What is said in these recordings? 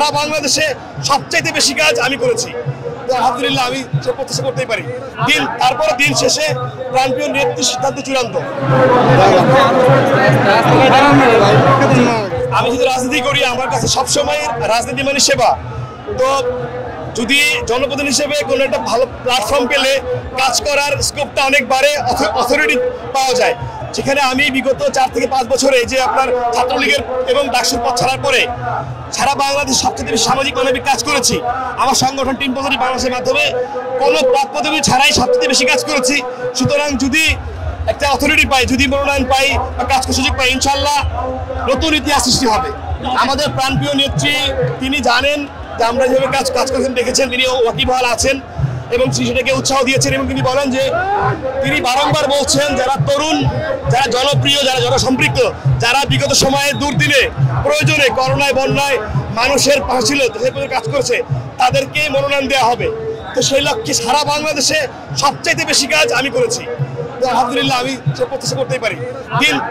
সারা বাংলাদেশে সবচাইতে বেশি কাজ আমি করেছি। তো আলহামদুলিল্লাহ আমি প্রত্যাশা করতেই পারি তারপরে দিন শেষে প্রাণপ্রিয় নেত্রীর সিদ্ধান্ত চূড়ান্ত। আমি যদি রাজনীতি করি, আমার কাছে সবসময় রাজনীতি মানে সেবা। তো যদি জনপ্রতিনিধি হিসেবে কোনো একটা ভালো প্ল্যাটফর্ম পেলে কাজ করার স্কোপটা অনেক বাড়ে, অথরিটি পাওয়া যায়। যেখানে আমি বিগত 4 থেকে 5 বছরে যে আপনার ছাত্রলীগের এবং ডাকসুর পদ ছাড়ার পরে সারা বাংলাদেশ সবচেয়ে বেশি সামাজিক মানবিক কাজ করেছি। আমার সংগঠন টিম পদ্ধতি বাংলাদেশের মাধ্যমে কোনো পদ পদবি ছাড়াই সবচেয়ে বেশি কাজ করেছি। সুতরাং যদি একটা অথরিটি পাই, যদি মনোনয়ন পাই বা কাজ করার সুযোগ পাই, ইনশাল্লাহ নতুন ইতিহাস সৃষ্টি হবে। আমাদের প্রাণপ্রিয় নেত্রী তিনি জানেন যে আমরা যেভাবে কাজ করছেন, দেখেছেন তিনি ওয়াকিবহাল আছেন এবং সেটাকে উৎসাহ দিয়েছেন। এবং তিনি বলেন যে তিনি বারংবার বলছেন যারা তরুণ, যারা জনপ্রিয়, যারা জনসম্পৃক্ত, যারা বিগত সময়ে দুর্দিনে প্রয়োজনে করোনায় বন্যায় মানুষের পাশে ছিল, কাজ করেছে, তাদেরকে মনোনয়ন দেওয়া হবে। তো সেই লক্ষ্যে সারা বাংলাদেশে সবচাইতে বেশি কাজ আমি করেছি। তো আলহামদুলিল্লাহ আমি প্রত্যাশা করতেই পারি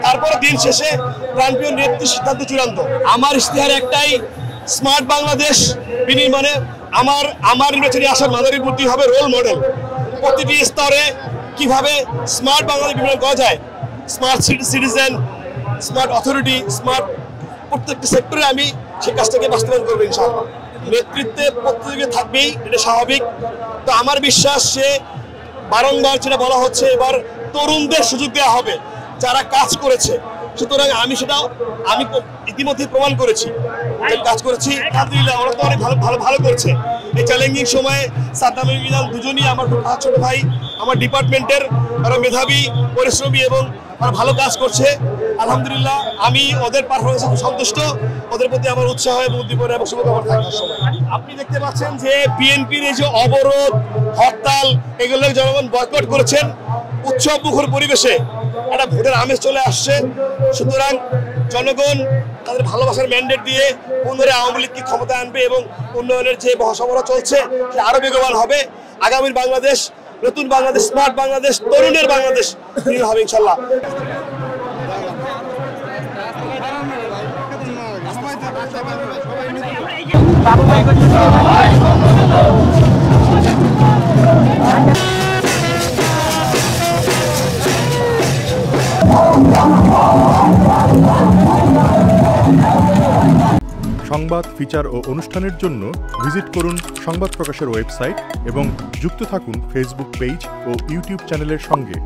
তারপরে দিন শেষে প্রাণপ্রিয় নেত্রীর সিদ্ধান্ত চূড়ান্ত। আমার ইশতেহার একটাই, স্মার্ট বাংলাদেশ বিনির্মাণে আমার নির্বাচনী আসার মাদারীপুর মূর্তি হবে রোল মডেল। প্রতিটি স্তরে কিভাবে স্মার্ট বাংলাদেশ বিনির্মাণ করা যায়, smart citizen, smart authority, smart প্রত্যেকটি সেক্টরে আমি সেই কাজটাকে বাস্তবায়ন করবো ইনশাআল্লাহ। নেতৃত্বে প্রতিযোগিতা থাকবেই, এটা স্বাভাবিক। তো আমার বিশ্বাস সে বারংবার যেটা বলা হচ্ছে, এবার তরুণদের সুযোগ দেওয়া হবে যারা কাজ করেছে। সুতরাং আমি ইতিমধ্যে প্রমাণ করেছি কাজ করেছি। আলহামদুলিল্লাহ ওরা তো অনেক ভালো করছে। এই চ্যালেঞ্জিং সময়ে সাদ্দাম মিজান দুজনই আমার ছোট ভাই, আমার ডিপার্টমেন্টের ওরা মেধাবী, পরিশ্রমী এবং ওরা ভালো কাজ করছে। আলহামদুলিল্লাহ আমি ওদের পারফরমেন্সে খুব সন্তুষ্ট। ওদের প্রতি আমার উৎসাহ এবং উদ্দীপনা এবং শুভকামনা থাকার সময় আপনি দেখতে পাচ্ছেন যে বিএনপির এই যে অবরোধ, হরতাল, এগুলো জনগণ বয়কট করেছেন। উৎসব মুখর পরিবেশে একটা ভোটের আমেজ চলে আসছে। সুতরাং জনগণ তাদের ভালোবাসার ম্যান্ডেট দিয়ে পুনরায় আওয়ামী লীগকে ক্ষমতা আনবে এবং উন্নয়নের যে মহাসমারোহ চলছে সেটা আরো বেগবান হবে। আগামীর বাংলাদেশ নতুন বাংলাদেশ, স্মার্ট বাংলাদেশ, তরুণের বাংলাদেশ হবে ইনশাল্লাহ। সংবাদ, ফিচার ও অনুষ্ঠানের জন্য ভিজিট করুন সংবাদ প্রকাশের ওয়েবসাইট এবং যুক্ত থাকুন ফেসবুক পেজ ও ইউটিউব চ্যানেলের সঙ্গে।